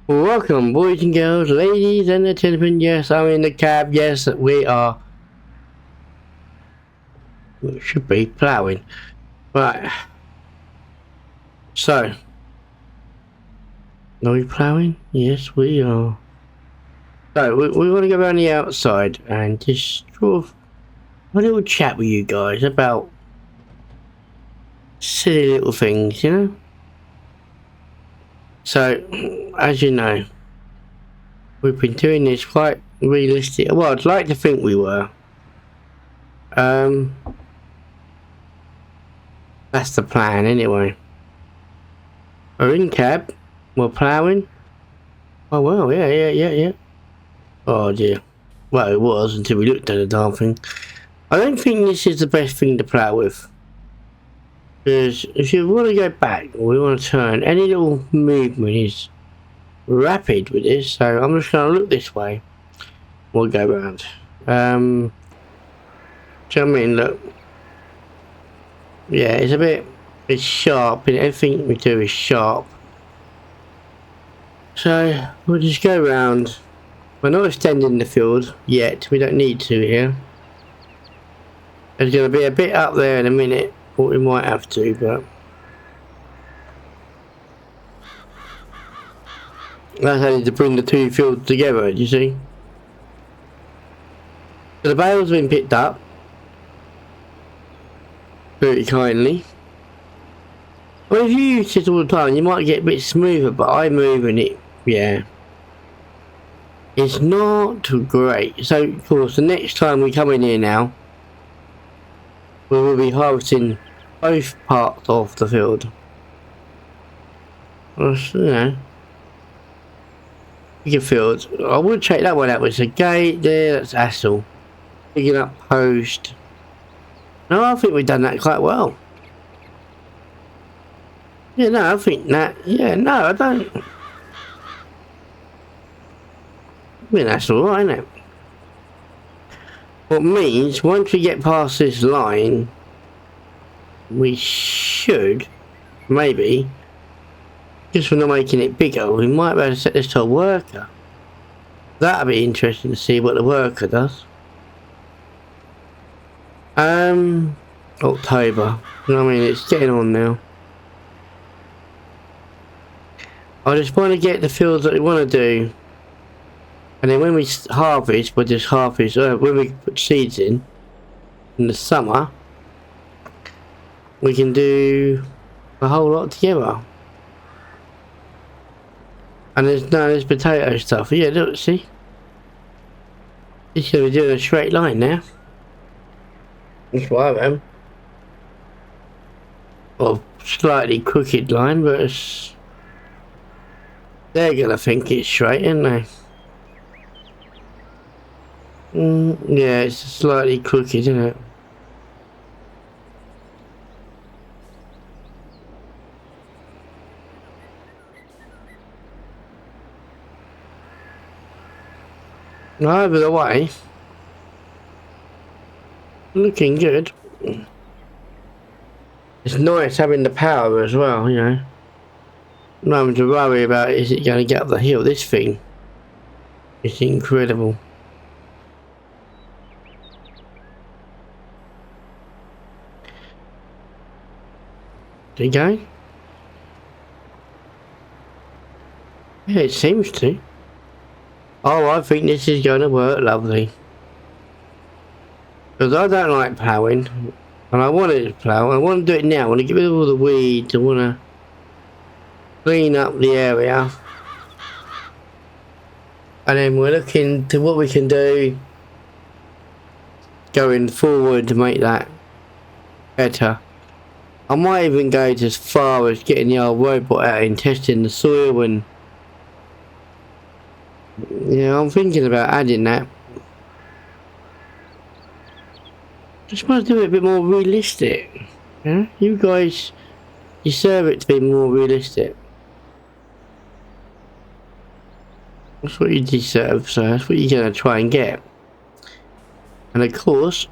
Welcome, boys and girls, ladies and gentlemen. Yes, I'm in the cab. Yes, we are. We should be ploughing. Right. So, are we ploughing? Yes, we are. So, we want to go around the outside and just sort of have a little chat with you guys about silly little things, you know? So, as you know, we've been doing this quite realistic. Well, I'd like to think we were. That's the plan anyway. We're in cab. We're ploughing. Oh well, yeah. Oh dear. Well, it was until we looked at the darn thing. I don't think this is the best thing to plough with. Because if you want to go back, or we want to turn, any little movement is rapid with this. So I'm just going to look this way. We'll go round. Do you know what I mean? Look. Yeah, it's sharp, and everything we do is sharp. So we'll just go round. We're not extending the field yet. We don't need to here. There's going to be a bit up there in a minute, but we might have to, but that's only to bring the two fields together, you see. So the bale's been picked up very kindly. Well, if you use this all the time, you might get a bit smoother, but I move and yeah. It's not too great. So, of course, the next time we come in here now, we will be harvesting both parts of the field. Well, you know, bigger fields. I would check that one out. It's a gate there. That's Assel. Picking up post. No, I think we've done that quite well. Yeah, no, I think that. Yeah, no, I don't. I mean, that's alright, isn't it? What means, once we get past this line, we should, maybe, just for not making it bigger, we might be able to set this to a worker. That'll be interesting to see what the worker does. October. You know what I mean? It's getting on now. I just want to get the fields that we want to do. And then when we harvest, we'll just harvest, when we put seeds in the summer, we can do a whole lot together. And there's potato stuff. Yeah, look, see? This should be doing a straight line now. That's what I am. Well, slightly crooked line, but they're gonna think it's straight, aren't they? Yeah, it's slightly crooked, isn't it? Over the way, looking good. It's nice having the power as well, you know. Not having to worry about is it going to get up the hill. This thing is incredible. Did it go? Yeah, it seems to. Oh, I think this is going to work lovely. Because I don't like ploughing. And I want to plough. I want to do it now. I want to get rid of all the weeds. I want to clean up the area. And then we're looking to what we can do going forward to make that better. I might even go as far as getting the old robot out and testing the soil, and yeah, I'm thinking about adding that. Just want to do it a bit more realistic. Yeah? You guys deserve it to be more realistic. That's what you deserve, so that's what you're going to try and get. And of course,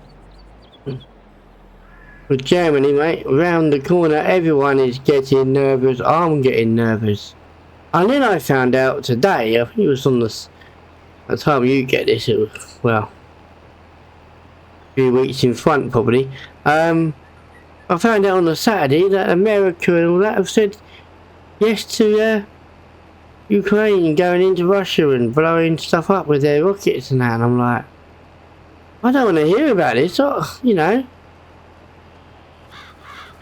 with Germany, mate, round the corner, everyone is getting nervous. I'm getting nervous. And then I found out today, I think it was on the time you get this, it was, well, a few weeks in front probably. I found out on the Saturday that America and all that have said yes to Ukraine going into Russia and blowing stuff up with their rockets and that. And I'm like, I don't want to hear about this. You know,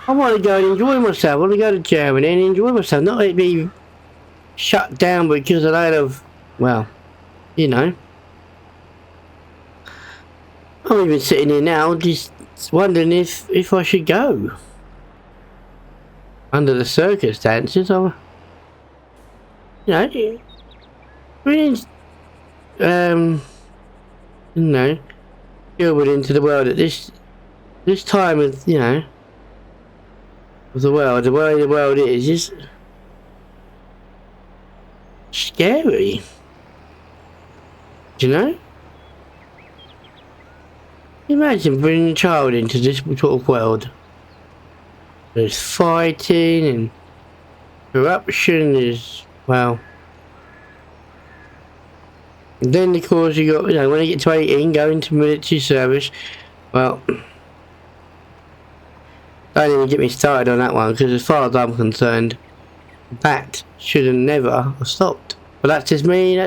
I want to go and enjoy myself. I want to go to Germany and enjoy myself, not let it be shut down because of a load of, well, you know. I'm even sitting here now just wondering if I should go. Under the circumstances, you know, really, you know, forward into the world at this time of, you know, of the way the world is just scary. Do you know? Imagine bringing a child into this sort of world. There's fighting and corruption. There's, well, and then of course you got, you know, when you get to 18, go into military service. Well, don't even get me started on that one, because as far as I'm concerned, that should have never have stopped. But that's just me.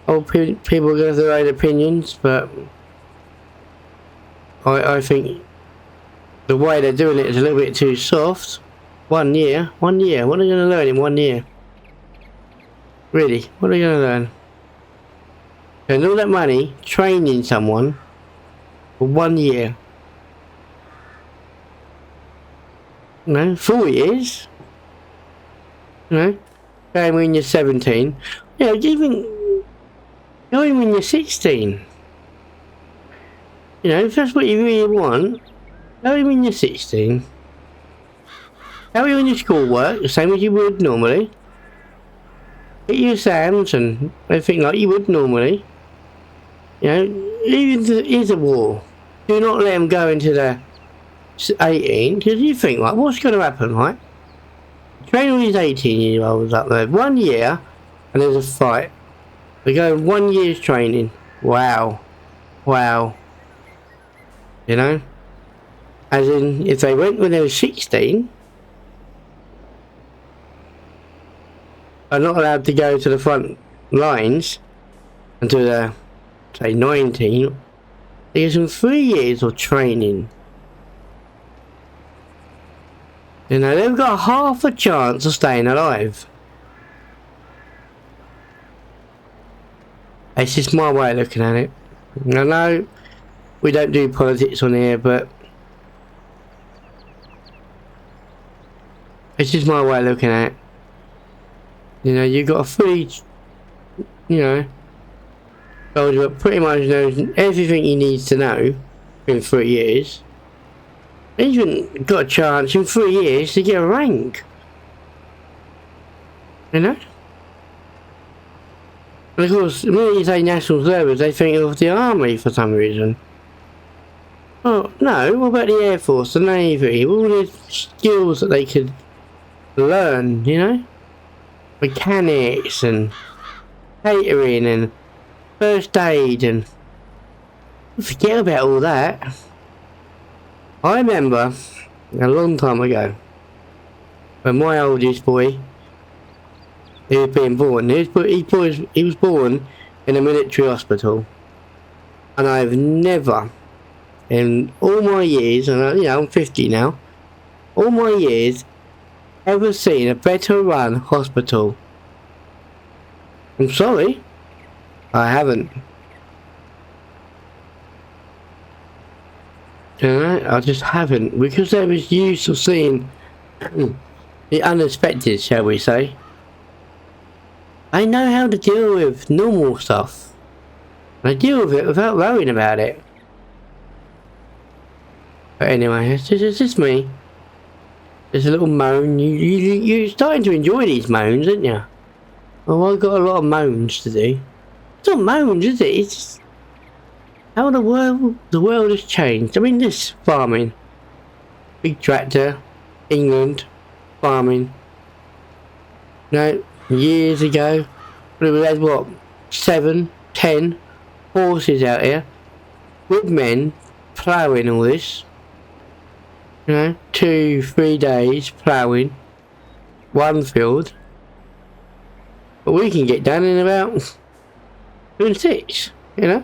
Old people are going to have their own opinions, but I think the way they're doing it is a little bit too soft. 1 year. What are they going to learn in 1 year? Really, what are they going to learn? Spend all that money training someone for 1 year. You know, 4 years. You know, going when you're 17. You know, going when you're 16. You know, if that's what you really want, go when you're 16. Carry on your schoolwork the same as you would normally. Get your exams and everything like you would normally. You know, even if there is a war, do not let them go into the 18, because you think, like, what's going to happen, right? Train all these 18-year-olds up there 1 year, and there's a fight. They go 1 year's training. Wow. You know? As in, if they went when they were 16, are not allowed to go to the front lines until they're, say, 19, they get some 3 years of training. You know, they've got half a chance of staying alive. It's just my way of looking at it. I know we don't do politics on here, but it's just my way of looking at it. You know, you've got a fully, you know, soldier that pretty much knows everything he needs to know in 3 years. He's even got a chance in 3 years to get a rank. You know? And of course, when you say national service, they think of the army for some reason. Oh, no, what about the Air Force, the Navy, all the skills that they could learn, you know? Mechanics and catering and first aid, and forget about all that. I remember a long time ago when my oldest boy, he was being born. He was born in a military hospital, and I've never, in all my years, and you know I'm 50 now, all my years, ever seen a better run hospital. I'm sorry, I haven't. You know, I just haven't, because I was used to seeing the unexpected, shall we say. I know how to deal with normal stuff. I deal with it without worrying about it. But anyway, it's just me. There's a little moan. You're starting to enjoy these moans, aren't you? Oh, I've got a lot of moans to do. It's not moans, is it? It's just how the world has changed. I mean, this farming, big tractor, England, farming. No, years ago. We had what, 7, 10 horses out here with men ploughing all this. You know, 2, 3 days ploughing one field. But we can get done in about 6, you know.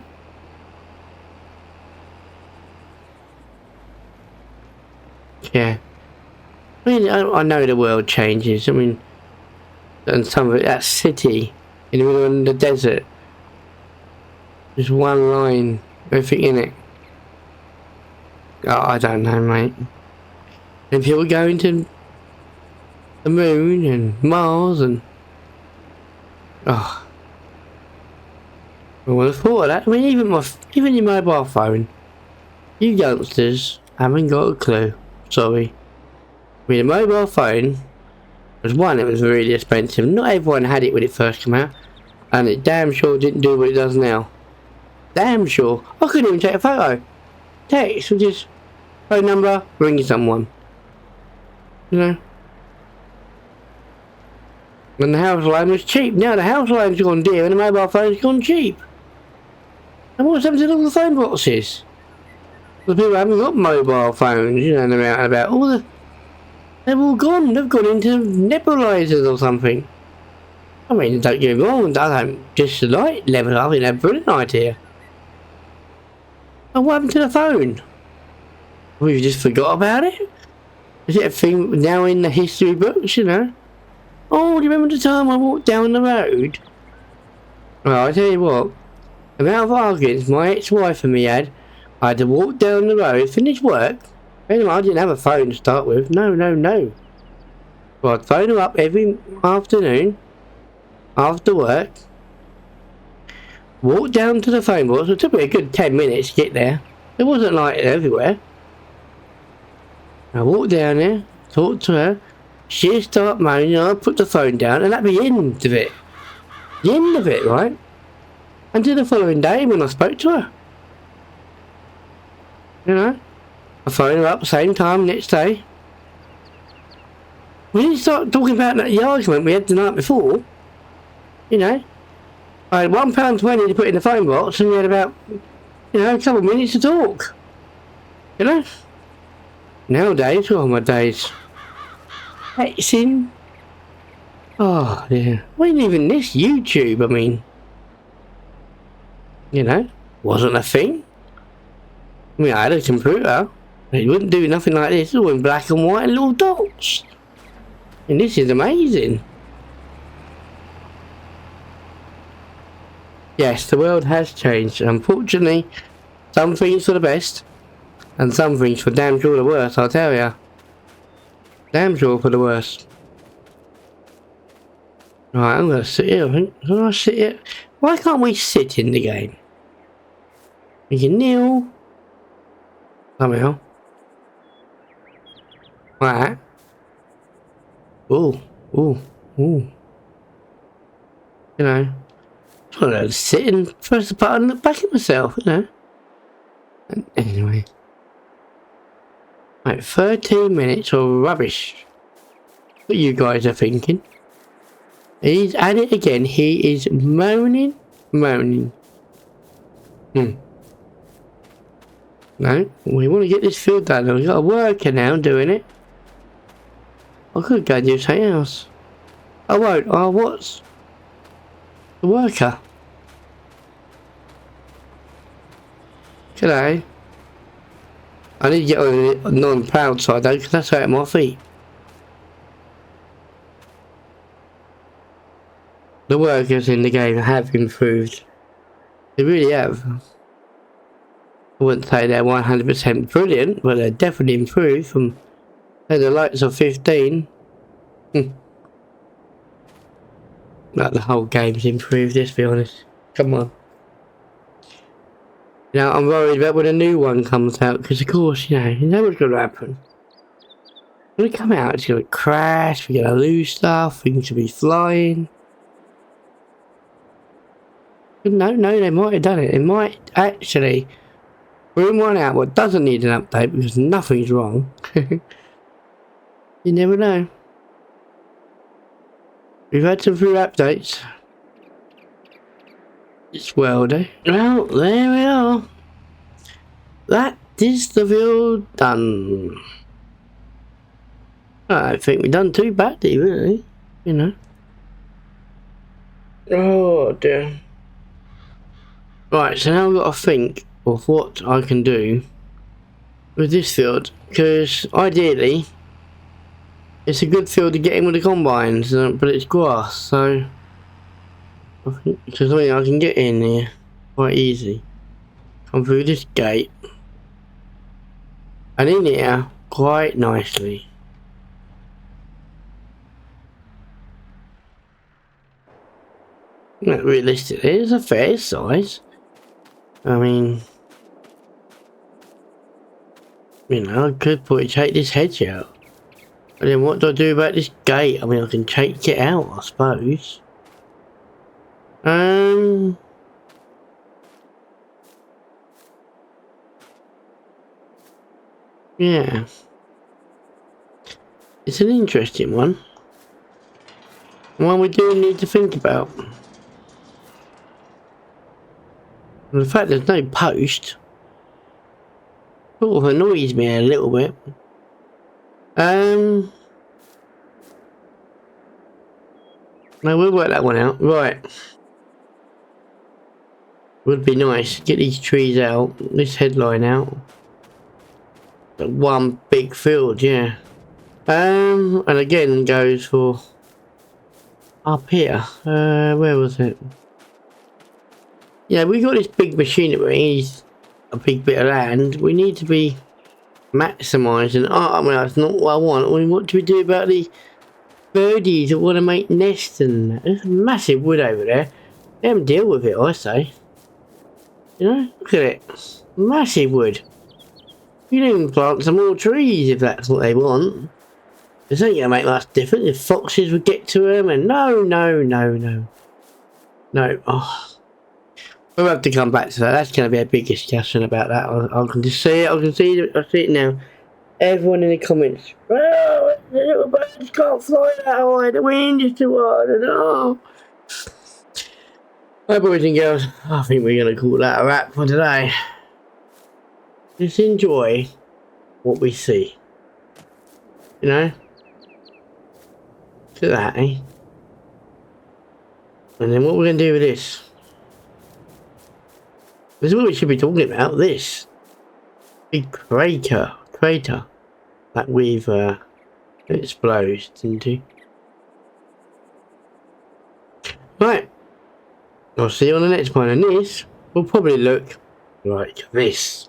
Yeah. I mean, I know the world changes. I mean, and some of it, that city in the middle of the desert, there's one line, everything in it. Oh, I don't know, mate. And people going to the moon and Mars and oh, I would have thought of that. I mean, even your mobile phone, you youngsters haven't got a clue. Sorry. I mean, a mobile phone was one, it was really expensive. Not everyone had it when it first came out, and it damn sure didn't do what it does now. Damn sure. I couldn't even take a photo. Text, or just phone number, ring someone. You know. And the house line was cheap. Now the house line's gone dear and the mobile phone's gone cheap. And what's happened to all the phone boxes? The people haven't got mobile phones, you know, and they're out and about. They've all gone. They've gone into nebulizers or something. I mean, don't get me wrong, I don't dislike level. I think they're a brilliant idea. And what happened to the phone? We've just forgot about it? Is it a thing now in the history books, you know? Oh, do you remember the time I walked down the road? Well, I tell you what, the amount of arguments my ex-wife and me had, I had to walk down the road, finish work. Anyway, I didn't have a phone to start with. No. So I'd phone her up every afternoon, after work, walk down to the phone box. It took me a good 10 minutes to get there. It wasn't like it everywhere. I walked down there, talked to her, she'd start moaning, I'd put the phone down, and that'd be the end of it. The end of it, right? Until the following day when I spoke to her. You know? I phoned her up same time next day. We didn't start talking about the argument we had the night before. You know? I had £1.20 to put in the phone box and we had about, you know, a couple of minutes to talk. You know? Nowadays, oh my days. Texting. Oh, yeah. Wasn't even this YouTube, I mean. You know? Wasn't a thing. I mean, I had a computer. It wouldn't do nothing like this. It's all in black and white and little dots. And this is amazing. Yes, the world has changed. Unfortunately, some things for the best. And some things for damn sure the worst, I'll tell ya. Damn sure for the worst. Right, I'm gonna sit here, I think. Can I sit here? Why can't we sit in the game? We can kneel. Somehow. Like that. Ooh. You know. I want to sit and press the button and look back at myself, you know. And anyway. Right, 13 minutes of rubbish. What you guys are thinking. He's at it again. He is moaning. No, we want to get this field done. We've got a worker now doing it. I could go and do something else. I won't. Oh, what's the worker? G'day. I need to get on the non-proud side though, because that's hurting my feet. The workers in the game have improved. They really have. I wouldn't say they're 100% brilliant, but they're definitely improved from the likes of 15. Like the whole game's improved, let's be honest. Come on. You know, I'm worried about when a new one comes out, because of course, you know what's going to happen. When it comes out, it's going to crash, we're going to lose stuff, things will be flying. No, they might have done it. It might actually bring one out what doesn't need an update because nothing's wrong. You never know. We've had some few updates. It's world, eh? Well, there we are. That is the field done. I think we've done too badly, really. You know. Oh dear. Right, so now I've got to think of what I can do with this field, because ideally it's a good field to get in with the combines, but it's grass, so I think I can get in here quite easy. Come through this gate and in here quite nicely. Not realistically, it's a fair size. I mean, you know, I could probably take this hedge out. But then what do I do about this gate? I mean, I can take it out, I suppose. Yeah. It's an interesting one. One we do need to think about. And the fact there's no post sort of annoys me a little bit. No, we'll work that one out. Right. Would be nice. Get these trees out. This headline out. One big field, yeah. And again goes for up here. Where was it? Yeah, we got this big machinery, a big bit of land. We need to be maximising. Oh, I mean, that's not what I want. I mean, what do we do about the birdies that want to make nests and that? There's a massive wood over there. Let them deal with it, I say. You know, look at it. Massive wood. You can even plant some more trees if that's what they want. It's not going to make much difference if foxes would get to them, and no. Oh. We'll have to come back to that. That's going to be a big discussion about that. I can just see it. I see it now. Everyone in the comments. Oh, the little birds can't fly that high. The wind is too hard. And oh. Right, boys and girls. I think we're going to call that a wrap for today. Just enjoy what we see. You know? Look at that, eh? And then what we're going to do with this? This is what we should be talking about, this big crater that we've exploded into. Right, I'll see you on the next one, and this will probably look like this.